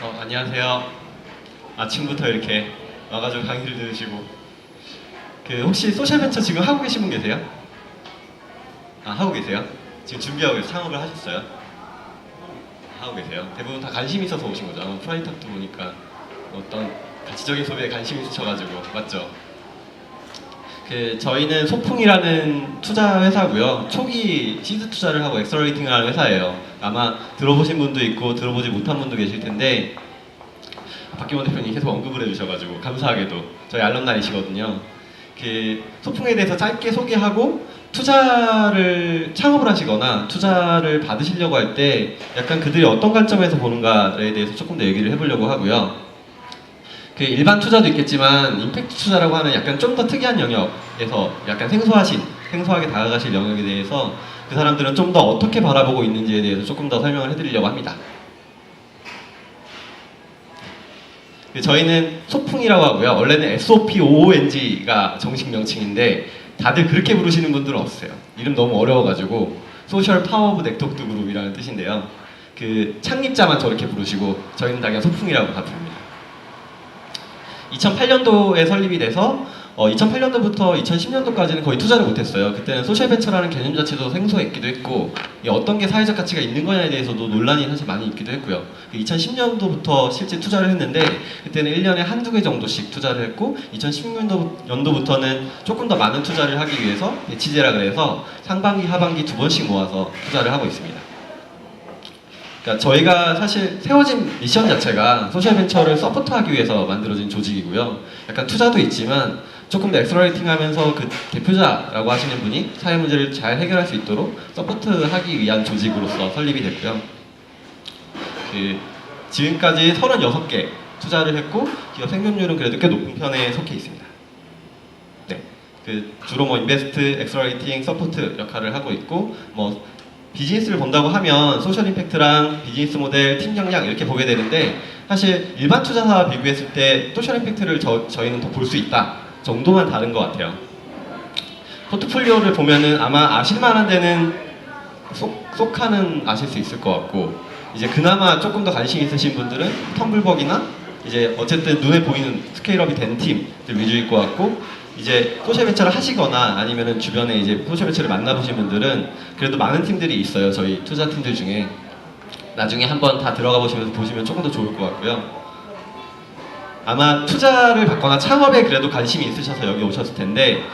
안녕하세요. 아침부터 이렇게 와가지고 강의를 들으시고 혹시 소셜벤처 지금 하고 계신 분 계세요? 하고 계세요? 지금 준비하고 계세요? 창업을 하셨어요? 하고 계세요? 대부분 다 관심 있어서 오신 거죠? 프라이탑도 보니까 어떤 가치적인 소비에 관심 있으셔가지고 맞죠? 저희는 소풍이라는 투자 회사고요. 초기 시드 투자를 하고 엑셀러레이팅을 하는 회사예요. 아마 들어보신 분도 있고 들어보지 못한 분도 계실 텐데 박기원 대표님 계속 언급을 해주셔가지고 감사하게도 저희 알럼나이시거든요. 소풍에 대해서 짧게 소개하고 투자를 창업을 하시거나 투자를 받으시려고 할 때 약간 그들이 어떤 관점에서 보는가에 대해서 조금 더 얘기를 해보려고 하고요. 일반 투자도 있겠지만 임팩트 투자라고 하는 약간 좀 더 특이한 영역에서 약간 생소하게 다가가실 영역에 대해서 그 사람들은 좀 더 어떻게 바라보고 있는지에 대해서 조금 더 설명을 해드리려고 합니다. 저희는 소풍이라고 하고요. 원래는 SOPOONG가 정식 명칭인데 다들 그렇게 부르시는 분들은 없어요. 이름 너무 어려워가지고 소셜 파워 오브 네트워크 그룹이라는 뜻인데요. 창립자만 저렇게 부르시고 저희는 다 그냥 소풍이라고 다 부릅니다. 2008년도에 설립이 돼서 2008년도부터 2010년도까지는 거의 투자를 못했어요. 그때는 소셜벤처라는 개념 자체도 생소했기도 했고 어떤 게 사회적 가치가 있는 거냐에 대해서도 논란이 사실 많이 있기도 했고요. 2010년도부터 실제 투자를 했는데 그때는 1년에 한두 개 정도씩 투자를 했고 2016년도부터는 조금 더 많은 투자를 하기 위해서 배치제라 그래서 상반기, 하반기 두 번씩 모아서 투자를 하고 있습니다. 그러니까 저희가 사실 세워진 미션 자체가 소셜벤처를 서포트하기 위해서 만들어진 조직이고요. 약간 투자도 있지만 조금 더 엑셀러레이팅 하면서 대표자라고 하시는 분이 사회 문제를 잘 해결할 수 있도록 서포트하기 위한 조직으로서 설립이 됐고요. 지금까지 36개 투자를 했고 기업 생존율은 그래도 꽤 높은 편에 속해 있습니다. 네, 주로 인베스트, 엑셀러레이팅, 서포트 역할을 하고 있고 비즈니스를 본다고 하면 소셜 임팩트랑 비즈니스 모델, 팀 역량 이렇게 보게 되는데 사실 일반 투자사와 비교했을 때 소셜 임팩트를 저희는 더 볼 수 있다 정도만 다른 것 같아요. 포트폴리오를 보면은 아마 아실만한 데는 쏙하는 아실 수 있을 것 같고 이제 그나마 조금 더 관심 있으신 분들은 텀블벅이나 이제 어쨌든 눈에 보이는 스케일업이 된 팀들 위주일 것 같고 이제 소셜벤처를 하시거나 아니면은 주변에 이제 소셜벤처를 만나보신 분들은 그래도 많은 팀들이 있어요. 저희 투자팀들 중에 나중에 한번 다 들어가 보시면 조금 더 좋을 것 같고요. 아마 투자를 받거나 창업에 그래도 관심이 있으셔서 여기 오셨을 텐데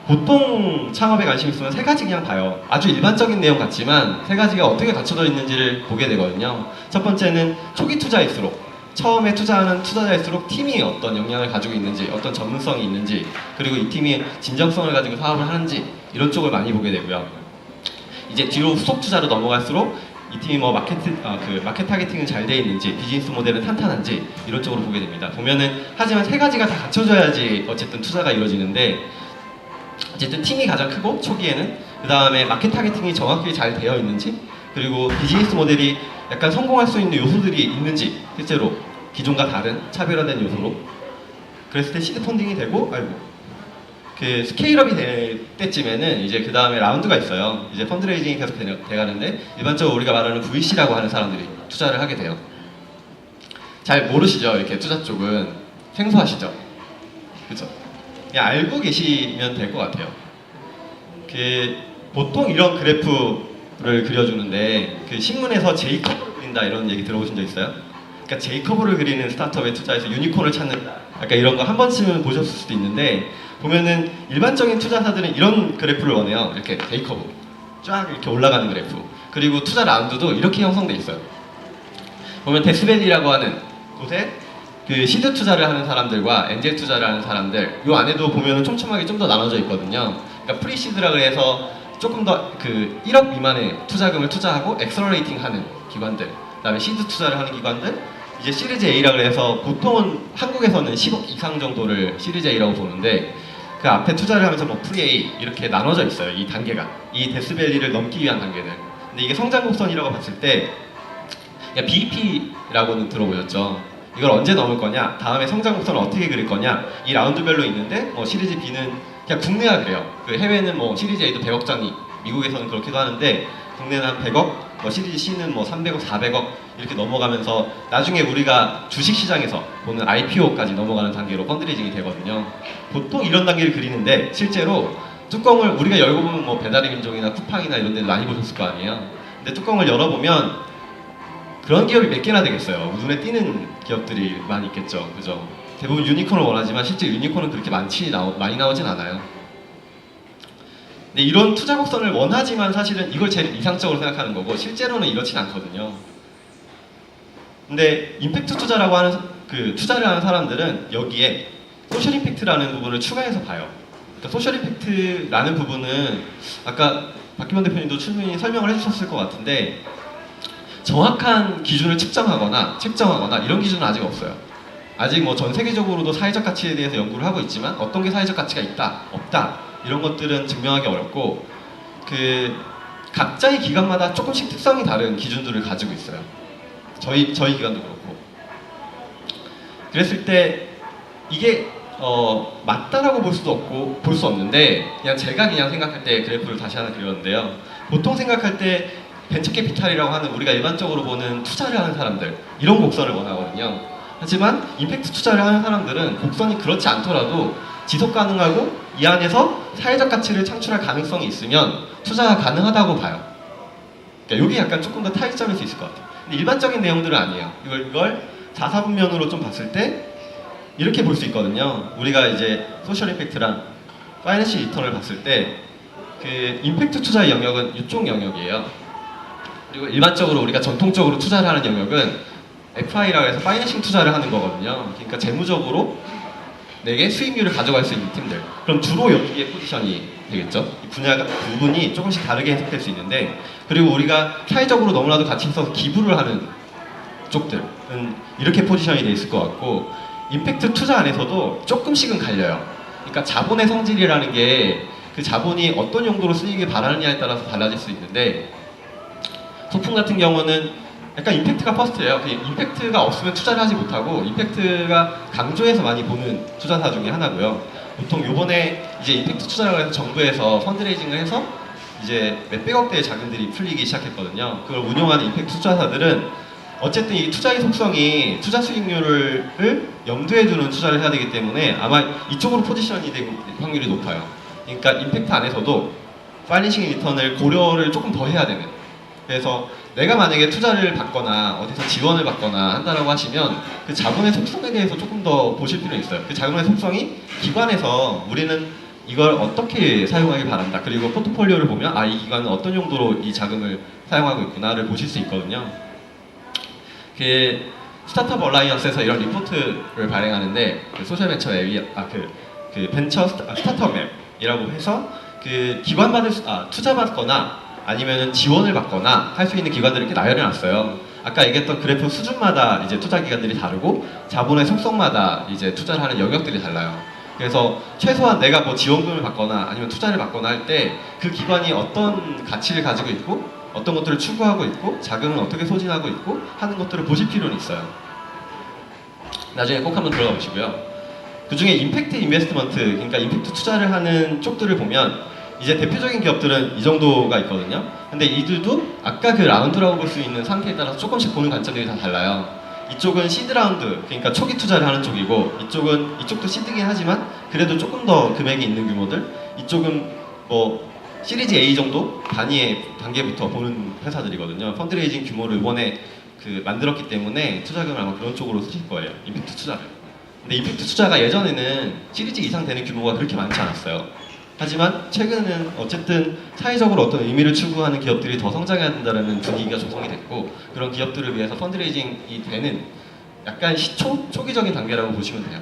보통 창업에 관심 있으면 세 가지 그냥 봐요. 아주 일반적인 내용 같지만 세 가지가 어떻게 갖춰져 있는지를 보게 되거든요. 첫 번째는 초기 투자일수록 처음에 투자하는 투자자일수록 팀이 어떤 역량을 가지고 있는지 어떤 전문성이 있는지 그리고 이 팀이 진정성을 가지고 사업을 하는지 이런 쪽을 많이 보게 되고요. 이제 뒤로 후속 투자로 넘어갈수록 이 팀이 마켓 타겟팅은 잘 돼 있는지 비즈니스 모델은 탄탄한지 이런 쪽으로 보게 됩니다. 보면은 하지만 세 가지가 다 갖춰져야지 어쨌든 투자가 이루어지는데 어쨌든 팀이 가장 크고 초기에는 그 다음에 마켓 타겟팅이 정확히 잘 되어 있는지 그리고 비즈니스 모델이 약간 성공할 수 있는 요소들이 있는지 실제로 기존과 다른 차별화된 요소로 그랬을 때 시드 펀딩이 되고 스케일업이 될 때쯤에는 이제 그 다음에 라운드가 있어요. 이제 펀드레이징이 계속 돼가는데 일반적으로 우리가 말하는 VC라고 하는 사람들이 투자를 하게 돼요. 잘 모르시죠? 이렇게 투자 쪽은 생소하시죠? 그죠? 그냥 알고 계시면 될 것 같아요. 보통 이런 그래프를 그려주는데 신문에서 제이커브를 그린다 이런 얘기 들어보신 적 있어요? 그러니까 제이커브를 그리는 스타트업에 투자해서 유니콘을 찾는다 약간 이런 거 한 번쯤은 보셨을 수도 있는데 보면은 일반적인 투자사들은 이런 그래프를 원해요. 이렇게 제이커브 쫙 이렇게 올라가는 그래프 그리고 투자 라운드도 이렇게 형성돼 있어요. 보면 데스밸리라고 하는 곳에 시드 투자를 하는 사람들과 엔젤 투자를 하는 사람들 요 안에도 보면은 촘촘하게 좀 더 나눠져 있거든요. 그러니까 프리시드라 그래서 조금 더 1억 미만의 투자금을 투자하고 엑셀러레이팅 하는 기관들 그 다음에 시드 투자를 하는 기관들 이제 시리즈 A라 그래서 보통은 한국에서는 10억 이상 정도를 시리즈 A라고 보는데 그 앞에 투자를 하면서 프리 A 이렇게 나눠져 있어요. 이 단계가 이 데스밸리를 넘기 위한 단계들 근데 이게 성장 곡선이라고 봤을 때 BEP라고는 들어보셨죠? 이걸 언제 넘을 거냐 다음에 성장 곡선을 어떻게 그릴 거냐 이 라운드별로 있는데 시리즈 B는 그냥 국내가 그래요. 해외는 시리즈 A도 100억 장이 미국에서는 그렇기도 하는데 국내는 한 100억, 뭐 시리즈 C는 뭐 300억, 400억 이렇게 넘어가면서 나중에 우리가 주식시장에서 보는 IPO까지 넘어가는 단계로 펀드레이징이 되거든요. 보통 이런 단계를 그리는데 실제로 뚜껑을 우리가 열고 보면 뭐 배달의 민족이나 쿠팡이나 이런 데 많이 보셨을 거 아니에요. 근데 뚜껑을 열어보면 그런 기업이 몇 개나 되겠어요. 눈에 띄는 기업들이 많이 있겠죠. 그죠? 대부분 유니콘을 원하지만 실제 유니콘은 그렇게 많이 나오진 않아요. 근데 이런 투자 곡선을 원하지만 사실은 이걸 제일 이상적으로 생각하는 거고 실제로는 이렇진 않거든요. 근데 임팩트 투자라고 하는 그 투자를 하는 사람들은 여기에 소셜 임팩트라는 부분을 추가해서 봐요. 그러니까 소셜 임팩트라는 부분은 아까 박기범 대표님도 충분히 설명을 해주셨을 것 같은데 정확한 기준을 측정하거나 책정하거나 이런 기준은 아직 없어요. 아직 뭐 전 세계적으로도 사회적 가치에 대해서 연구를 하고 있지만 어떤 게 사회적 가치가 있다, 없다 이런 것들은 증명하기 어렵고 그 각자의 기관마다 조금씩 특성이 다른 기준들을 가지고 있어요. 저희 기관도 그렇고. 그랬을 때 이게 맞다라고 볼 수도 없고 볼 수 없는데 그냥 제가 생각할 때 그래프를 다시 하나 그렸는데요. 보통 생각할 때 벤처 캐피탈이라고 하는 우리가 일반적으로 보는 투자를 하는 사람들 이런 곡선을 원하거든요. 하지만 임팩트 투자를 하는 사람들은 곡선이 그렇지 않더라도 지속 가능하고 이 안에서 사회적 가치를 창출할 가능성이 있으면 투자가 가능하다고 봐요. 그러니까 이게 약간 조금 더 타이점일 수 있을 것 같아요. 근데 일반적인 내용들은 아니에요. 이걸 4사분면으로 좀 봤을 때 이렇게 볼 수 있거든요. 우리가 이제 소셜 임팩트랑 파이낸셜 리턴을 봤을 때 그 임팩트 투자의 영역은 이쪽 영역이에요. 그리고 일반적으로 우리가 전통적으로 투자를 하는 영역은 FI라고 해서 파이낸싱 투자를 하는 거거든요. 그러니까 재무적으로 내게 수익률을 가져갈 수 있는 팀들. 그럼 주로 여기에 포지션이 되겠죠. 이 부분이 조금씩 다르게 해석될 수 있는데 그리고 우리가 사회적으로 너무나도 가치 있어서 기부를 하는 쪽들은 이렇게 포지션이 돼 있을 것 같고 임팩트 투자 안에서도 조금씩은 갈려요. 그러니까 자본의 성질이라는 게 그 자본이 어떤 용도로 쓰이길 바라느냐에 따라서 달라질 수 있는데 소품 같은 경우는 약간 임팩트가 퍼스트예요. 임팩트가 없으면 투자를 하지 못하고 임팩트가 강조해서 많이 보는 투자사 중에 하나고요. 보통 요번에 이제 임팩트 투자라고 해서 정부에서 펀드레이징을 해서 이제 몇백억 대의 자금들이 풀리기 시작했거든요. 그걸 운용하는 임팩트 투자사들은 어쨌든 이 투자의 속성이 투자 수익률을 염두에 두는 투자를 해야 되기 때문에 아마 이쪽으로 포지션이 될 확률이 높아요. 그러니까 임팩트 안에서도 파이낸싱 리턴을 고려를 조금 더 해야 되는. 그래서 내가 만약에 투자를 받거나 어디서 지원을 받거나 한다라고 하시면 그 자본의 속성에 대해서 조금 더 보실 필요가 있어요. 그 자본의 속성이 기관에서 우리는 이걸 어떻게 사용하길 바란다. 그리고 포트폴리오를 보면 이 기관은 어떤 용도로 이 자금을 사용하고 있구나를 보실 수 있거든요. 그 스타트업 얼라이언스에서 이런 리포트를 발행하는데 그 소셜 벤처 앱이 그 벤처 스타트업 앱이라고 해서 그 투자 받거나 아니면 지원을 받거나 할 수 있는 기관들을 이렇게 나열해 놨어요. 아까 얘기했던 그래프 수준마다 이제 투자 기관들이 다르고 자본의 속성마다 이제 투자를 하는 영역들이 달라요. 그래서 최소한 내가 뭐 지원금을 받거나 아니면 투자를 받거나 할 때 그 기관이 어떤 가치를 가지고 있고 어떤 것들을 추구하고 있고 자금을 어떻게 소진하고 있고 하는 것들을 보실 필요는 있어요. 나중에 꼭 한번 들어가 보시고요. 그 중에 임팩트 인베스트먼트, 그러니까 임팩트 투자를 하는 쪽들을 보면 이제 대표적인 기업들은 이 정도가 있거든요. 근데 이들도 아까 그 라운드라고 볼 수 있는 상태에 따라서 조금씩 보는 관점들이 다 달라요. 이쪽은 시드 라운드, 그러니까 초기 투자를 하는 쪽이고 이쪽도 시드긴 하지만 그래도 조금 더 금액이 있는 규모들, 이쪽은 뭐 시리즈 A 정도 단계부터 보는 회사들이거든요. 펀드레이징 규모를 이번에 만들었기 때문에 투자금을 아마 그런 쪽으로 쓰실 거예요. 임팩트 투자를. 근데 임팩트 투자가 예전에는 시리즈 이상 되는 규모가 그렇게 많지 않았어요. 하지만 최근은 어쨌든 사회적으로 어떤 의미를 추구하는 기업들이 더 성장해야 된다는 분위기가 조성이 됐고 그런 기업들을 위해서 펀드레이징이 되는 약간 초기적인 단계라고 보시면 돼요.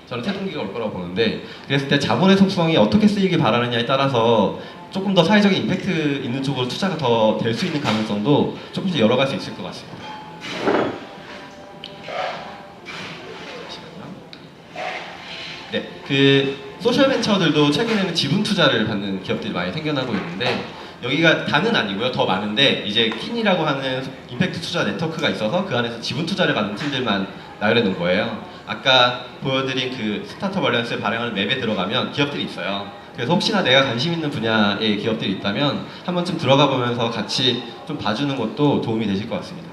저는 태동기가 올 거라고 보는데 그랬을 때 자본의 속성이 어떻게 쓰이길 바라느냐에 따라서 조금 더 사회적인 임팩트 있는 쪽으로 투자가 더 될 수 있는 가능성도 조금씩 열어갈 수 있을 것 같습니다. 네, 그 소셜 벤처들도 최근에는 지분 투자를 받는 기업들이 많이 생겨나고 있는데 여기가 다는 아니고요. 더 많은데 이제 킨이라고 하는 임팩트 투자 네트워크가 있어서 그 안에서 지분 투자를 받는 팀들만 나열해 놓은 거예요. 아까 보여드린 그 스타트업 얼리언스에 발행하는 맵에 들어가면 기업들이 있어요. 그래서 혹시나 내가 관심 있는 분야의 기업들이 있다면 한 번쯤 들어가 보면서 같이 좀 봐주는 것도 도움이 되실 것 같습니다.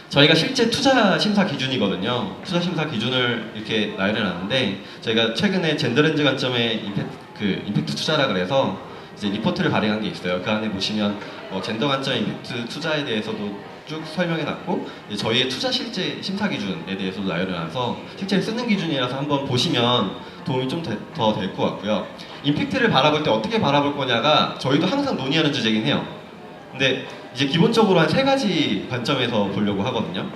저희가 실제 투자 심사 기준이거든요. 투자 심사 기준을 이렇게 나열해 놨는데 저희가 최근에 젠더렌즈 관점의 임팩트 투자라 그래서 이제 리포트를 발행한 게 있어요. 그 안에 보시면 젠더 관점의 임팩트 투자에 대해서도 쭉 설명해 놨고 저희의 투자 실제 심사 기준에 대해서도 나열해 놔서 실제 쓰는 기준이라서 한번 보시면 도움이 좀 더 될 것 같고요. 임팩트를 바라볼 때 어떻게 바라볼 거냐가 저희도 항상 논의하는 주제긴 해요. 근데 이제 기본적으로 한 3가지 관점에서 보려고 하거든요.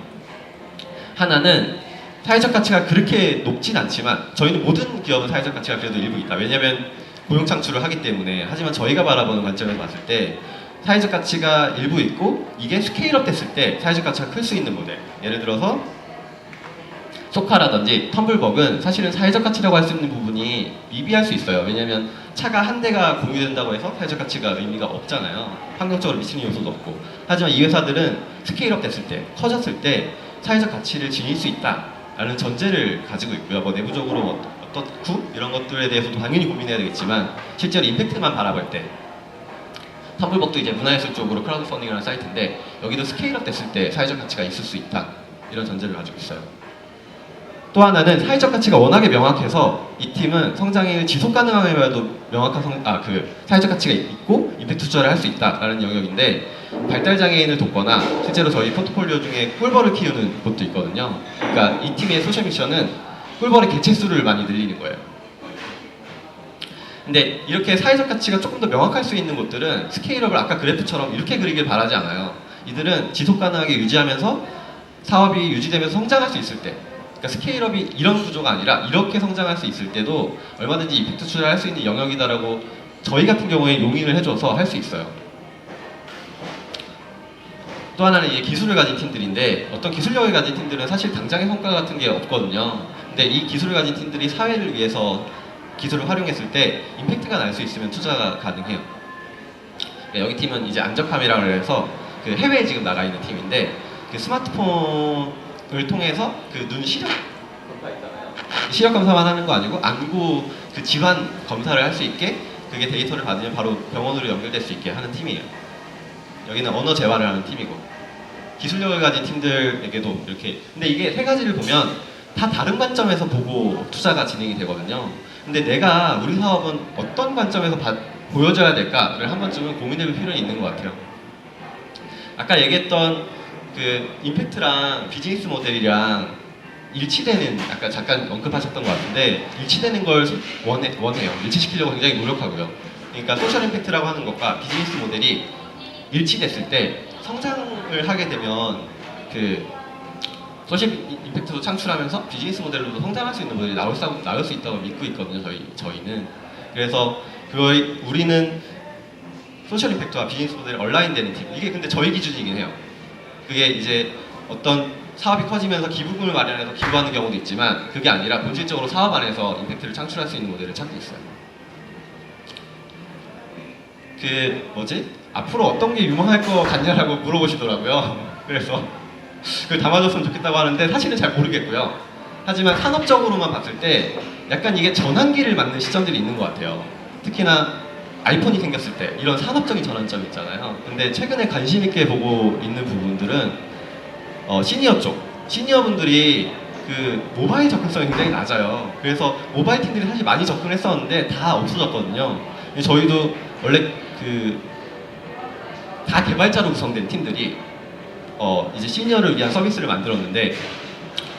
하나는 사회적 가치가 그렇게 높진 않지만 저희는 모든 기업은 사회적 가치가 그래도 일부 있다. 왜냐하면 고용 창출을 하기 때문에. 하지만 저희가 바라보는 관점에서 봤을 때 사회적 가치가 일부 있고 이게 스케일업 됐을 때 사회적 가치가 클 수 있는 모델. 예를 들어서 소카라든지 텀블벅은 사실은 사회적 가치라고 할 수 있는 부분이 미비할 수 있어요. 왜냐하면 차가 한 대가 공유된다고 해서 사회적 가치가 의미가 없잖아요. 환경적으로 미치는 요소도 없고. 하지만 이 회사들은 스케일업 됐을 때, 커졌을 때 사회적 가치를 지닐 수 있다라는 전제를 가지고 있고요. 내부적으로 어떻고 이런 것들에 대해서도 당연히 고민해야 되겠지만 실제로 임팩트만 바라볼 때 텀블벅도 이제 문화예술 쪽으로 크라우드 펀딩이라는 사이트인데 여기도 스케일업 됐을 때 사회적 가치가 있을 수 있다. 이런 전제를 가지고 있어요. 또 하나는 사회적 가치가 워낙에 명확해서 이 팀은 성장이 지속 가능함에도 명확한 사회적 가치가 있고 임팩트 투자를 할 수 있다라는 영역인데 발달 장애인을 돕거나 실제로 저희 포트폴리오 중에 꿀벌을 키우는 곳도 있거든요. 그러니까 이 팀의 소셜 미션은 꿀벌의 개체수를 많이 늘리는 거예요. 근데 이렇게 사회적 가치가 조금 더 명확할 수 있는 곳들은 스케일업을 아까 그래프처럼 이렇게 그리길 바라지 않아요. 이들은 지속 가능하게 유지하면서 사업이 유지되면서 성장할 수 있을 때, 그러니까 스케일업이 이런 구조가 아니라 이렇게 성장할 수 있을 때도 얼마든지 임팩트 투자를 할 수 있는 영역이다라고 저희 같은 경우에 용인을 해줘서 할 수 있어요. 또 하나는 이게 기술을 가진 팀들인데 어떤 기술력을 가진 팀들은 사실 당장의 성과 같은 게 없거든요. 근데 이 기술을 가진 팀들이 사회를 위해서 기술을 활용했을 때 임팩트가 날 수 있으면 투자가 가능해요. 여기 팀은 이제 안적 카메라를 해서 그 해외에 지금 나가 있는 팀인데 그 스마트폰을 통해서 그 눈 시력 검사 있잖아요. 시력 검사만 하는 거 아니고 안구 그 질환 검사를 할 수 있게 그게 데이터를 받으면 바로 병원으로 연결될 수 있게 하는 팀이에요. 여기는 언어 재활을 하는 팀이고 기술력을 가진 팀들에게도 이렇게. 근데 이게 3가지를 보면 다 다른 관점에서 보고 투자가 진행이 되거든요. 근데 내가 우리 사업은 어떤 관점에서 보여줘야 될까를 한 번쯤은 고민해볼 필요는 있는 것 같아요. 아까 얘기했던 그 임팩트랑 비즈니스 모델이랑 일치되는, 아까 잠깐 언급하셨던 것 같은데 일치되는 걸 원해요. 일치시키려고 굉장히 노력하고요. 그러니까 소셜 임팩트라고 하는 것과 비즈니스 모델이 일치됐을 때 성장을 하게 되면 그 소셜 임팩트도 창출하면서 비즈니스 모델로도 성장할 수 있는 모델이 나올 수 있다고 믿고 있거든요. 저희는. 그래서 우리는 소셜 임팩트와 비즈니스 모델이 얼라인되는 팀. 이게 근데 저희 기준이긴 해요. 그게 이제 어떤 사업이 커지면서 기부금을 마련해서 기부하는 경우도 있지만 그게 아니라 본질적으로 사업 안에서 임팩트를 창출할 수 있는 모델을 찾고 있어요. 앞으로 어떤 게 유망할 것 같냐라고 물어보시더라고요. 그래서 그걸 담아줬으면 좋겠다고 하는데 사실은 잘 모르겠고요. 하지만 산업적으로만 봤을 때 약간 이게 전환기를 맞는 시점들이 있는 것 같아요. 특히나 아이폰이 생겼을 때 이런 산업적인 전환점이 있잖아요. 근데 최근에 관심 있게 보고 있는 부분들은 시니어분들이 그 모바일 접근성이 굉장히 낮아요. 그래서 모바일 팀들이 사실 많이 접근했었는데 다 없어졌거든요. 저희도 원래 다 개발자로 구성된 팀들이 이제 시니어를 위한 서비스를 만들었는데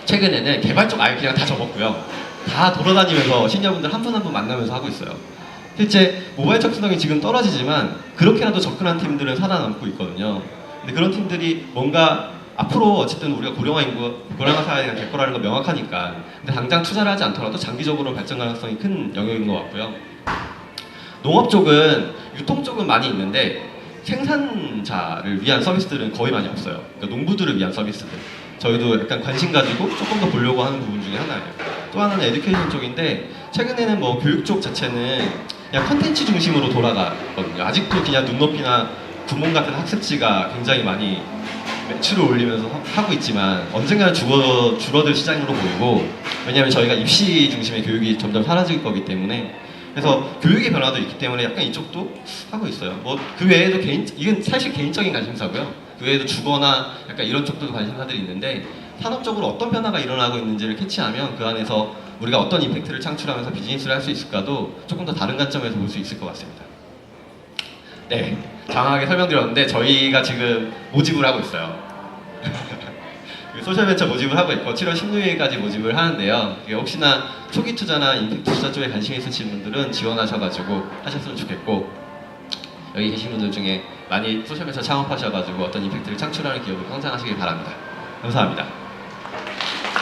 최근에는 개발 쪽 아예 그냥 다 접었고요. 다 돌아다니면서 시니어분들 한 분 한 분 만나면서 하고 있어요. 실제 모바일 접근성이 지금 떨어지지만 그렇게라도 접근한 팀들은 살아남고 있거든요. 근데 그런 팀들이 뭔가 앞으로 어쨌든 우리가 고령화 사회가 될 거라는 건 명확하니까 근데 당장 투자를 하지 않더라도 장기적으로 발전 가능성이 큰 영역인 것 같고요. 농업 쪽은 유통 쪽은 많이 있는데 생산자를 위한 서비스들은 거의 많이 없어요. 그러니까 농부들을 위한 서비스들. 저희도 약간 관심 가지고 조금 더 보려고 하는 부분 중에 하나예요. 또 하나는 에듀케이션 쪽인데 최근에는 뭐 교육 쪽 자체는 그냥 컨텐츠 중심으로 돌아가거든요. 아직도 그냥 눈높이나 구몬 같은 학습지가 굉장히 많이 매출을 올리면서 하고 있지만 언젠가는 줄어들 시장으로 보이고 왜냐하면 저희가 입시 중심의 교육이 점점 사라질 거기 때문에 그래서 교육의 변화도 있기 때문에 약간 이쪽도 하고 있어요. 뭐 그 외에도 이건 사실 개인적인 관심사고요. 그 외에도 주거나 약간 이런 쪽도 관심사들이 있는데 산업적으로 어떤 변화가 일어나고 있는지를 캐치하면 그 안에서 우리가 어떤 임팩트를 창출하면서 비즈니스를 할 수 있을까도 조금 더 다른 관점에서 볼 수 있을 것 같습니다. 네, 장황하게 설명드렸는데 저희가 지금 모집을 하고 있어요. 소셜벤처 모집을 하고 있고 7월 16일까지 모집을 하는데요. 혹시나 초기 투자나 임팩트 투자 쪽에 관심 있으신 분들은 지원하셔가지고 하셨으면 좋겠고, 여기 계신 분들 중에 많이 소셜벤처 창업하셔가지고 어떤 임팩트를 창출하는 기업을 성장하시길 바랍니다. 감사합니다.